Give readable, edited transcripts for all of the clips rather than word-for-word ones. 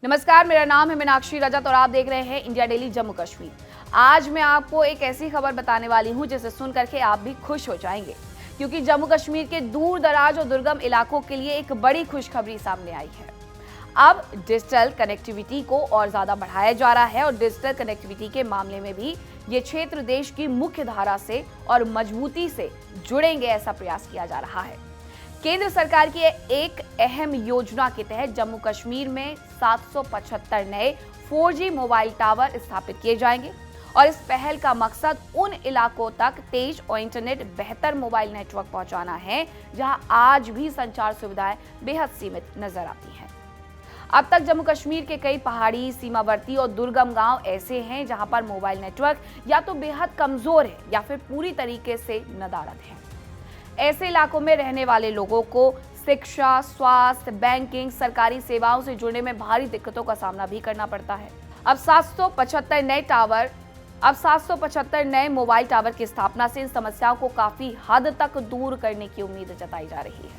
नमस्कार, मेरा नाम है मीनाक्षी रजत और आप देख रहे हैं इंडिया डेली जम्मू कश्मीर। आज मैं आपको एक ऐसी खबर बताने वाली हूं जिसे सुन करके आप भी खुश हो जाएंगे, क्योंकि जम्मू कश्मीर के दूर दराज और दुर्गम इलाकों के लिए एक बड़ी खुशखबरी सामने आई है। अब डिजिटल कनेक्टिविटी को और ज्यादा बढ़ाया जा रहा है और डिजिटल कनेक्टिविटी के मामले में भी ये क्षेत्र देश की मुख्य धारा से और मजबूती से जुड़ेंगे, ऐसा प्रयास किया जा रहा है। केंद्र सरकार की एक अहम योजना के तहत जम्मू कश्मीर में 775 नए 4G मोबाइल टावर स्थापित किए जाएंगे और इस पहल का मकसद उन इलाकों तक तेज और इंटरनेट बेहतर मोबाइल नेटवर्क पहुंचाना है जहां आज भी संचार सुविधाएं बेहद सीमित नजर आती हैं। अब तक जम्मू कश्मीर के कई पहाड़ी, सीमावर्ती और दुर्गम गांव ऐसे हैं जहां पर मोबाइल नेटवर्क या तो बेहद कमजोर है या फिर पूरी तरीके से नदारद है। ऐसे इलाकों में रहने वाले लोगों को शिक्षा, स्वास्थ्य, बैंकिंग, सरकारी सेवाओं से जुड़ने में भारी दिक्कतों का सामना भी करना पड़ता है। अब 775 नए मोबाइल टावर की स्थापना से इन समस्याओं को काफी हद तक दूर करने की उम्मीद जताई जा रही है।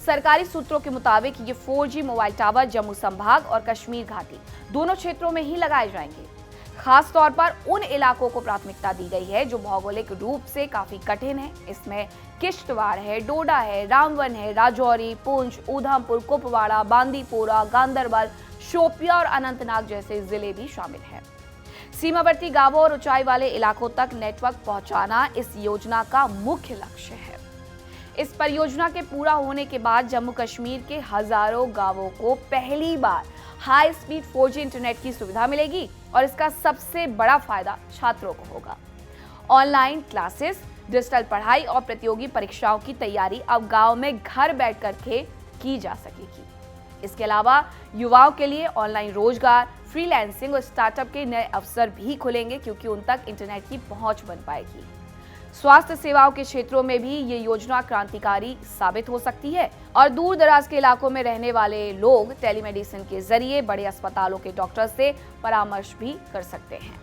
सरकारी सूत्रों के मुताबिक ये 4G मोबाइल टावर जम्मू संभाग और कश्मीर घाटी दोनों क्षेत्रों में ही लगाए जाएंगे। खास तौर पर उन इलाकों को प्राथमिकता दी गई है जो भौगोलिक रूप से काफी कठिन है। इसमें किश्तवाड़ है, डोडा है, रामबन है, राजौरी, पुंछ, उधमपुर, कुपवाड़ा, बांदीपोरा, गांदरबल, शोपिया और अनंतनाग जैसे जिले भी शामिल हैं। सीमावर्ती गांवों और ऊंचाई वाले इलाकों तक नेटवर्क पहुंचाना इस योजना का मुख्य लक्ष्य है। इस परियोजना के पूरा होने के बाद जम्मू कश्मीर के हजारों गांवों को पहली बार हाई स्पीड 4G इंटरनेट की सुविधा मिलेगी और इसका सबसे बड़ा फायदा छात्रों को होगा। ऑनलाइन क्लासेस, डिजिटल पढ़ाई और प्रतियोगी परीक्षाओं की तैयारी अब गांव में घर बैठ करके की जा सकेगी। इसके अलावा युवाओं के लिए ऑनलाइन रोजगार, फ्रीलांसिंग और स्टार्टअप के नए अवसर भी खुलेंगे, क्योंकि उन तक इंटरनेट की पहुंच बन पाएगी। स्वास्थ्य सेवाओं के क्षेत्रों में भी ये योजना क्रांतिकारी साबित हो सकती है और दूर दराज के इलाकों में रहने वाले लोग टेलीमेडिसिन के जरिए बड़े अस्पतालों के डॉक्टर से परामर्श भी कर सकते हैं।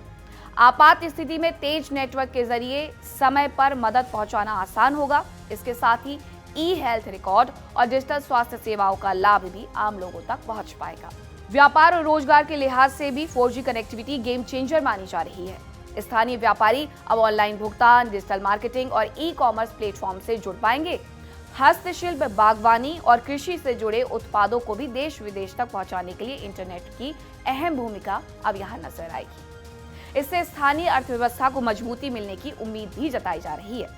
आपात स्थिति में तेज नेटवर्क के जरिए समय पर मदद पहुंचाना आसान होगा। इसके साथ ही ई-हेल्थ रिकॉर्ड और डिजिटल स्वास्थ्य सेवाओं का लाभ भी आम लोगों तक पहुंच पाएगा। व्यापार और रोजगार के लिहाज से भी 4G कनेक्टिविटी गेम चेंजर मानी जा रही है। स्थानीय व्यापारी अब ऑनलाइन भुगतान, डिजिटल मार्केटिंग और ई-कॉमर्स प्लेटफॉर्म से जुड़ पाएंगे। हस्तशिल्प, बागवानी और कृषि से जुड़े उत्पादों को भी देश विदेश तक पहुंचाने के लिए इंटरनेट की अहम भूमिका अब यहां नजर आएगी। इससे स्थानीय अर्थव्यवस्था को मजबूती मिलने की उम्मीद भी जताई जा रही है।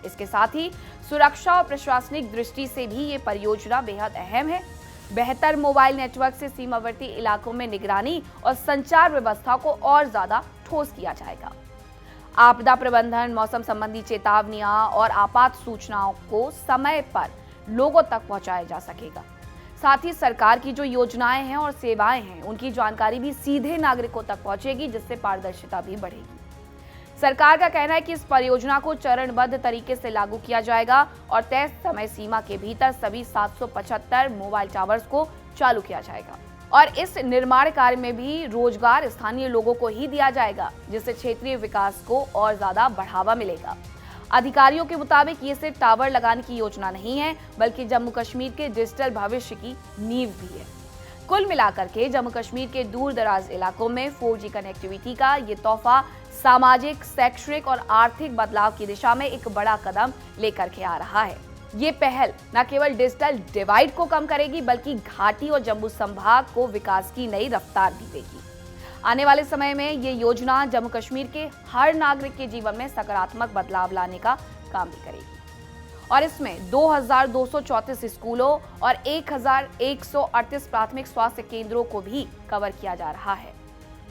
इसके साथ ही सुरक्षा और प्रशासनिक दृष्टि से भी ये परियोजना बेहद अहम है। बेहतर मोबाइल नेटवर्क से सीमावर्ती इलाकों में निगरानी और संचार व्यवस्था को और ज्यादा ठोस किया जाएगा। आपदा प्रबंधन, मौसम संबंधी चेतावनियां और आपात सूचनाओं को समय पर लोगों तक पहुंचाया जा सकेगा। साथ ही सरकार की जो योजनाएं हैं और सेवाएं हैं, उनकी जानकारी भी सीधे नागरिकों तक पहुंचेगी, जिससे पारदर्शिता भी बढ़ेगी। सरकार का कहना है कि इस परियोजना को चरणबद्ध तरीके से लागू किया जाएगा और तय समय सीमा के भीतर सभी 775 मोबाइल टावर्स को चालू किया जाएगा और इस निर्माण कार्य में भी रोजगार स्थानीय लोगों को ही दिया जाएगा, जिससे क्षेत्रीय विकास को और ज्यादा बढ़ावा मिलेगा। अधिकारियों के मुताबिक ये सिर्फ टावर लगाने की योजना नहीं है, बल्कि जम्मू कश्मीर के डिजिटल भविष्य की नींव भी है। कुल मिलाकर के जम्मू कश्मीर के दूर दराज इलाकों में 4G कनेक्टिविटी का ये तोहफा सामाजिक, शैक्षणिक और आर्थिक बदलाव की दिशा में एक बड़ा कदम लेकर के आ रहा है। ये पहल न केवल डिजिटल डिवाइड को कम करेगी, बल्कि घाटी और जम्मू संभाग को विकास की नई रफ्तार भी देगी। आने वाले समय में ये योजना जम्मू कश्मीर के हर नागरिक के जीवन में सकारात्मक बदलाव लाने का काम भी करेगी और इसमें 2234 स्कूलों और 1138 प्राथमिक स्वास्थ्य केंद्रों को भी कवर किया जा रहा है।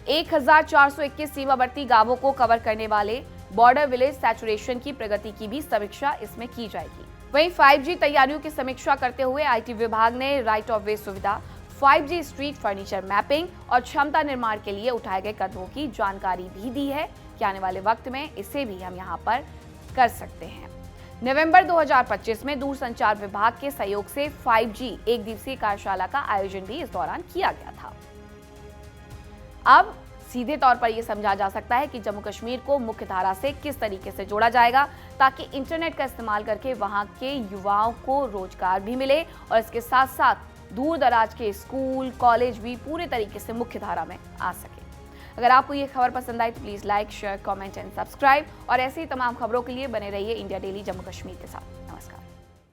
1421 सीमावर्ती गांवों को कवर करने वाले बॉर्डर विलेज सैचुरेशन की प्रगति की भी समीक्षा इसमें की जाएगी। वहीं 5G तैयारियों की समीक्षा करते हुए IT विभाग ने राइट ऑफ वे सुविधा, 5G स्ट्रीट फर्नीचर मैपिंग और क्षमता निर्माण के लिए उठाए गए कदमों की जानकारी भी दी है कि आने वाले वक्त में इसे भी हम यहाँ पर कर सकते हैं। नवंबर 2025 में दूरसंचार विभाग के सहयोग से 5G एक दिवसीय कार्यशाला का आयोजन भी इस दौरान किया गया था। अब सीधे तौर पर यह समझा जा सकता है कि जम्मू कश्मीर को मुख्य धारा से किस तरीके से जोड़ा जाएगा, ताकि इंटरनेट का इस्तेमाल करके वहां के युवाओं को रोजगार भी मिले और इसके साथ साथ दूर दराज के स्कूल कॉलेज भी पूरे तरीके से मुख्य धारा में आ सके। अगर आपको ये खबर पसंद आई तो please like, share, comment and subscribe और ऐसी ही तमाम खबरों के लिए बने रहिए इंडिया डेली जम्मू कश्मीर के साथ। नमस्कार।